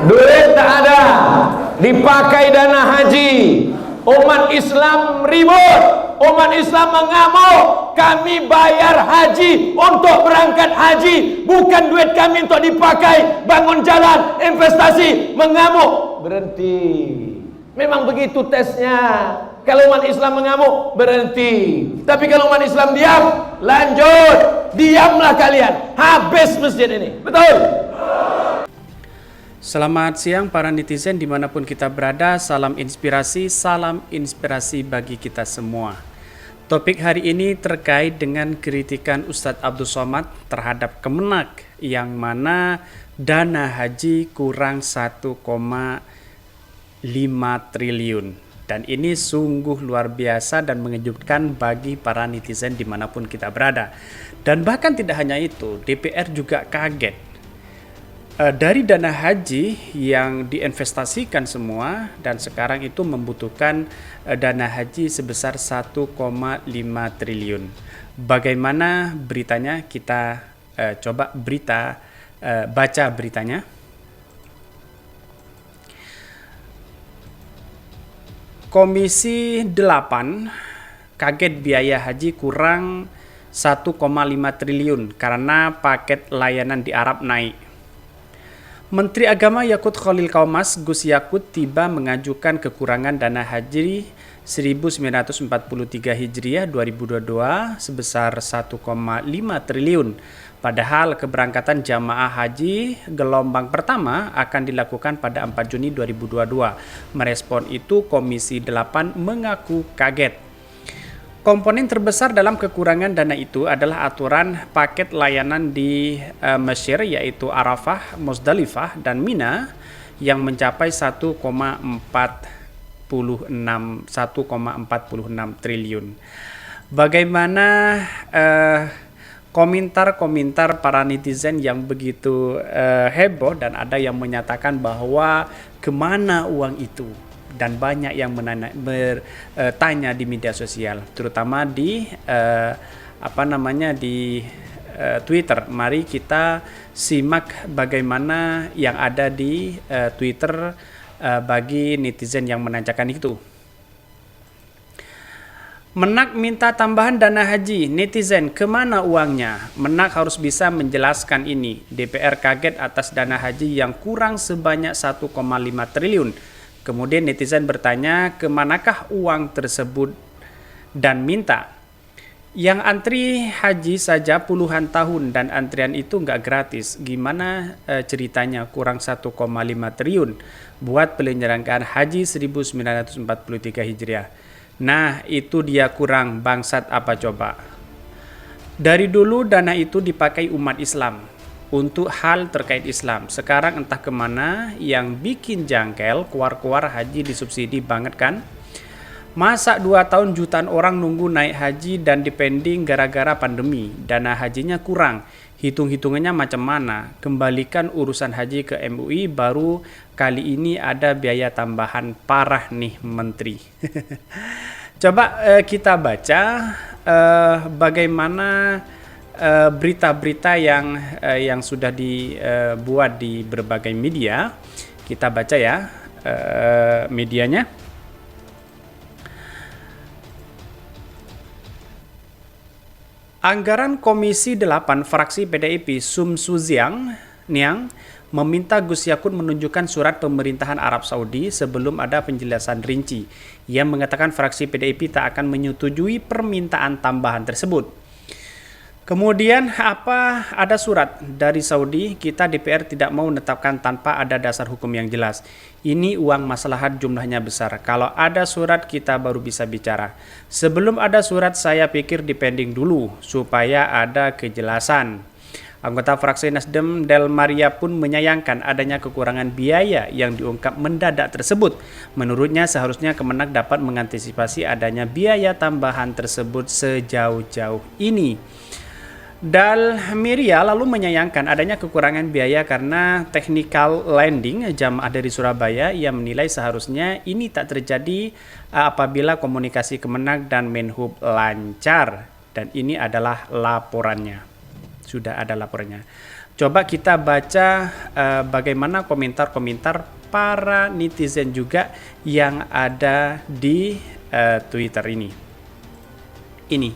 Duit tak ada, dipakai dana haji. Umat Islam ribut, umat Islam mengamuk. Kami bayar haji untuk berangkat haji, bukan duit kami untuk dipakai bangun jalan, investasi. Mengamuk, berhenti. Memang begitu tesnya. Kalau umat Islam mengamuk, berhenti. Tapi kalau umat Islam diam, lanjut. Diamlah kalian, habis masjid ini. Betul? Selamat siang para netizen dimanapun kita berada. Salam inspirasi bagi kita semua. Topik hari ini terkait dengan kritikan Ustadz Abdul Somad terhadap Kemenak, yang mana dana haji kurang 1,5 triliun. Dan ini sungguh luar biasa dan mengejutkan bagi para netizen dimanapun kita berada. Dan bahkan tidak hanya itu, DPR juga kaget. Dari dana haji yang diinvestasikan semua dan sekarang itu membutuhkan dana haji sebesar 1,5 triliun. Bagaimana beritanya? Kita coba baca beritanya. Komisi 8 kaget biaya haji kurang 1,5 triliun karena paket layanan di Arab naik. Menteri Agama Yakut Khalil Qaumas Gus Yakut tiba mengajukan kekurangan dana haji 1943 Hijriah 2022 sebesar 1,5 triliun. Padahal keberangkatan jamaah haji gelombang pertama akan dilakukan pada 4 Juni 2022. Merespon itu Komisi 8 mengaku kaget. Komponen terbesar dalam kekurangan dana itu adalah aturan paket layanan di Mesir, yaitu Arafah, Muzdalifah, dan Mina yang mencapai 1,46 triliun. Bagaimana komentar para netizen yang begitu heboh, dan ada yang menyatakan bahwa kemana uang itu? Dan banyak yang bertanya di media sosial, terutama di Twitter. Mari kita simak bagaimana yang ada di Twitter bagi netizen yang menanyakan itu. Menak minta tambahan dana haji, netizen kemana uangnya? Menak harus bisa menjelaskan ini. DPR kaget atas dana haji yang kurang sebanyak 1,5 triliun. Kemudian netizen bertanya kemanakah uang tersebut dan minta. Yang antri haji saja puluhan tahun dan antrian itu nggak gratis. Gimana ceritanya kurang 1,5 triliun buat penyelenggaraan haji 1943 Hijriah. Nah itu dia kurang, bangsat apa coba. Dari dulu dana itu dipakai umat Islam untuk hal terkait Islam. Sekarang entah kemana, yang bikin jangkel keluar haji disubsidi banget kan. Masa 2 tahun jutaan orang nunggu naik haji dan dipending gara-gara pandemi. Dana hajinya kurang, hitung-hitungannya macam mana? Kembalikan urusan haji ke MUI, baru kali ini ada biaya tambahan. Parah nih menteri. Coba kita baca bagaimana berita-berita yang sudah dibuat di berbagai media. Kita baca ya medianya. Anggaran Komisi 8 fraksi PDIP Sumsuziang Niang meminta Gus Yakut menunjukkan surat pemerintahan Arab Saudi sebelum ada penjelasan rinci. Ia mengatakan fraksi PDIP tak akan menyetujui permintaan tambahan tersebut. Kemudian ada surat dari Saudi, kita DPR tidak mau menetapkan tanpa ada dasar hukum yang jelas. Ini uang maslahat jumlahnya besar. Kalau ada surat kita baru bisa bicara. Sebelum ada surat saya pikir dipending dulu supaya ada kejelasan. Anggota fraksi Nasdem Del Maria pun menyayangkan adanya kekurangan biaya yang diungkap mendadak tersebut. Menurutnya seharusnya Kemenak dapat mengantisipasi adanya biaya tambahan tersebut sejauh-jauh ini. Dal Miria lalu menyayangkan adanya kekurangan biaya karena technical landing jamaah dari Surabaya. Ia menilai seharusnya ini tak terjadi apabila komunikasi Kemenak dan Menhub lancar. Dan ini adalah laporannya. Sudah ada laporannya. Coba kita baca bagaimana komentar-komentar para netizen juga yang ada di Twitter ini. Ini.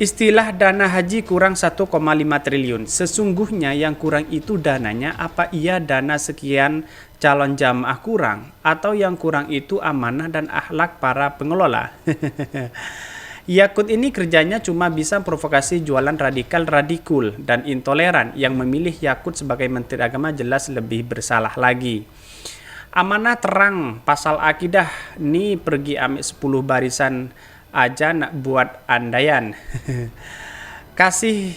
Istilah dana haji kurang 1,5 triliun. Sesungguhnya yang kurang itu dananya, apa iya dana sekian calon jamaah kurang? Atau yang kurang itu amanah dan akhlak para pengelola? Yakut ini kerjanya cuma bisa provokasi jualan radikal dan intoleran. Yang memilih Yakut sebagai Menteri Agama jelas lebih bersalah lagi. Amanah terang pasal akidah nih pergi ambil 10 barisan aja nak buat andaian. kasih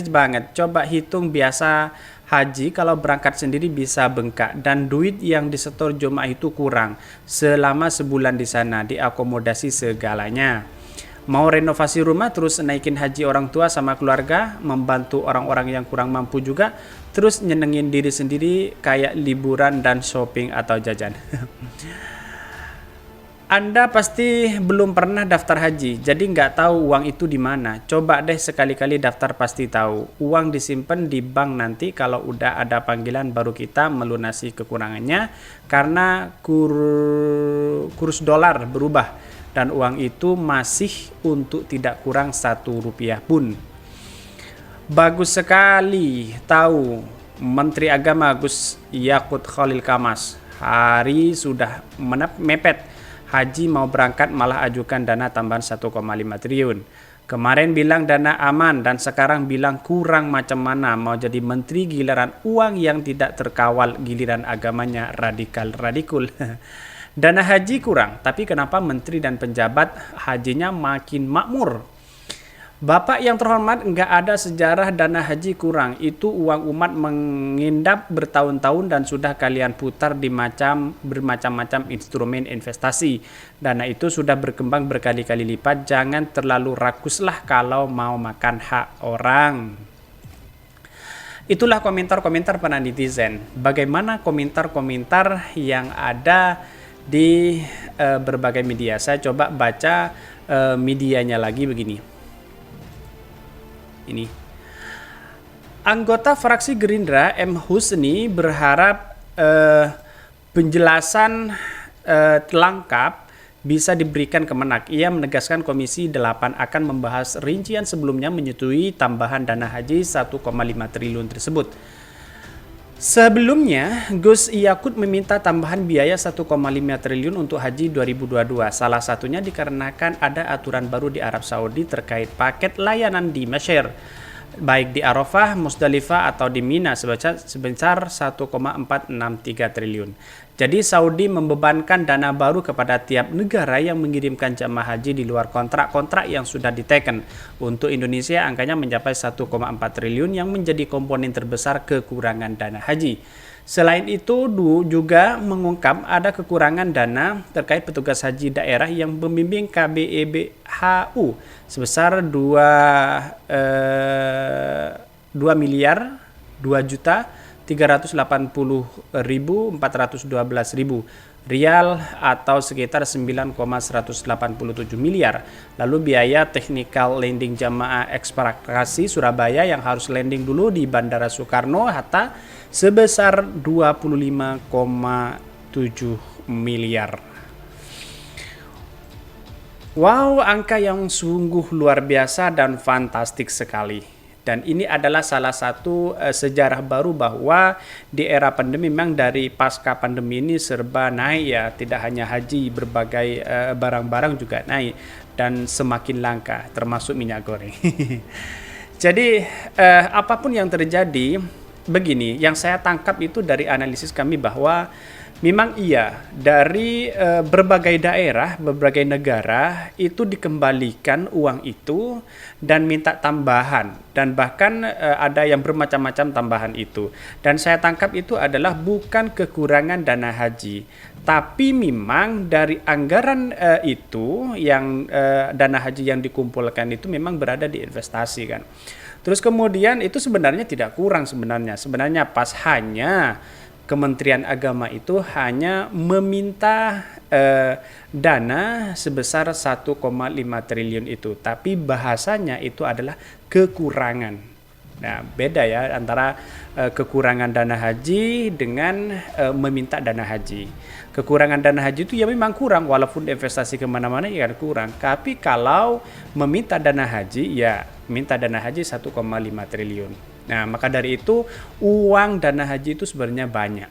banget. Coba hitung biasa haji kalau berangkat sendiri bisa bengkak dan duit yang disetor jemaah itu kurang selama sebulan di sana, diakomodasi segalanya. Mau renovasi rumah terus naikin haji orang tua sama keluarga, membantu orang-orang yang kurang mampu juga, terus nyenengin diri sendiri kayak liburan dan shopping atau jajan. Anda pasti belum pernah daftar haji, jadi nggak tahu uang itu di mana. Coba deh sekali-kali daftar pasti tahu. Uang disimpan di bank nanti kalau udah ada panggilan baru kita melunasi kekurangannya karena kurs dolar berubah dan uang itu masih untuk tidak kurang 1 rupiah pun. Bagus sekali tahu Menteri Agama Gus Yakut Khalil Kamas hari sudah mepet. Haji mau berangkat malah ajukan dana tambahan 1,5 triliun. Kemarin bilang dana aman dan sekarang bilang kurang macam mana mau jadi menteri giliran uang yang tidak terkawal giliran agamanya radikal. Dana haji kurang, tapi kenapa menteri dan penjabat hajinya makin makmur? Bapak yang terhormat, nggak ada sejarah dana haji kurang. Itu uang umat mengendap bertahun-tahun dan sudah kalian putar di bermacam-macam instrumen investasi. Dana itu sudah berkembang berkali-kali lipat. Jangan terlalu rakuslah kalau mau makan hak orang. Itulah komentar-komentar para netizen. Bagaimana komentar-komentar yang ada di berbagai media. Saya coba baca medianya lagi begini. Ini anggota fraksi Gerindra M. Husni berharap penjelasan lengkap bisa diberikan Kemenak. Ia menegaskan Komisi 8 akan membahas rincian sebelumnya menyetujui tambahan dana haji 1,5 triliun tersebut. Sebelumnya, Gus Yakut meminta tambahan biaya 1,5 triliun untuk haji 2022. Salah satunya dikarenakan ada aturan baru di Arab Saudi terkait paket layanan di Mesir, baik di Arafah, Musdalifah atau di Mina sebesar 1,463 triliun. Jadi Saudi membebankan dana baru kepada tiap negara yang mengirimkan jamaah haji di luar kontrak-kontrak yang sudah diteken. Untuk Indonesia angkanya mencapai 1,4 triliun yang menjadi komponen terbesar kekurangan dana haji. Selain itu juga mengungkap ada kekurangan dana terkait petugas haji daerah yang membimbing KBEBHU sebesar 2 miliar 2.380.412.000 rial atau sekitar 9,187 miliar. Lalu biaya technical landing jamaah ekspatriasi Surabaya yang harus landing dulu di Bandara Soekarno-Hatta sebesar 25,7 miliar. Wow, angka yang sungguh luar biasa dan fantastik sekali. Dan ini adalah salah satu sejarah baru bahwa di era pandemi memang dari pasca pandemi ini serba naik ya. Tidak hanya haji, berbagai barang-barang juga naik dan semakin langka termasuk minyak goreng. Jadi apapun yang terjadi begini, yang saya tangkap itu dari analisis kami bahwa memang iya, dari berbagai daerah, berbagai negara itu dikembalikan uang itu dan minta tambahan. Dan bahkan ada yang bermacam-macam tambahan itu. Dan saya tangkap itu adalah bukan kekurangan dana haji. Tapi memang dari anggaran itu, yang dana haji yang dikumpulkan itu memang berada di investasi kan. Terus kemudian itu sebenarnya tidak kurang sebenarnya. Sebenarnya pas hanya Kementerian Agama itu hanya meminta dana sebesar 1,5 triliun itu. Tapi bahasanya itu adalah kekurangan. Nah, beda ya antara kekurangan dana haji dengan meminta dana haji. Kekurangan dana haji itu ya memang kurang, walaupun investasi kemana-mana ya kurang. Tapi kalau meminta dana haji, ya minta dana haji 1,5 triliun. Nah, maka dari itu uang dana haji itu sebenarnya banyak.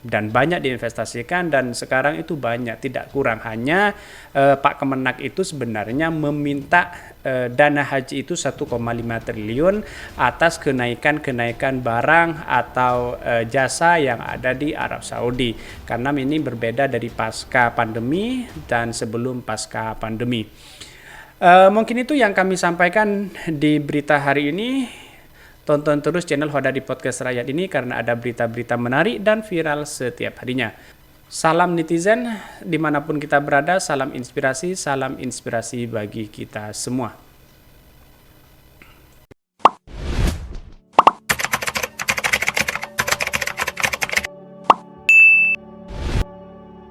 Dan banyak diinvestasikan, dan sekarang itu banyak, tidak kurang. Hanya Pak Kemenak itu sebenarnya meminta dana haji itu 1,5 triliun atas kenaikan barang atau jasa yang ada di Arab Saudi. Karena ini berbeda dari pasca pandemi dan sebelum pasca pandemi. Mungkin itu yang kami sampaikan di berita hari ini. Tonton terus channel Hodari Podcast Rakyat ini karena ada berita-berita menarik dan viral setiap harinya. Salam netizen, dimanapun kita berada, salam inspirasi bagi kita semua.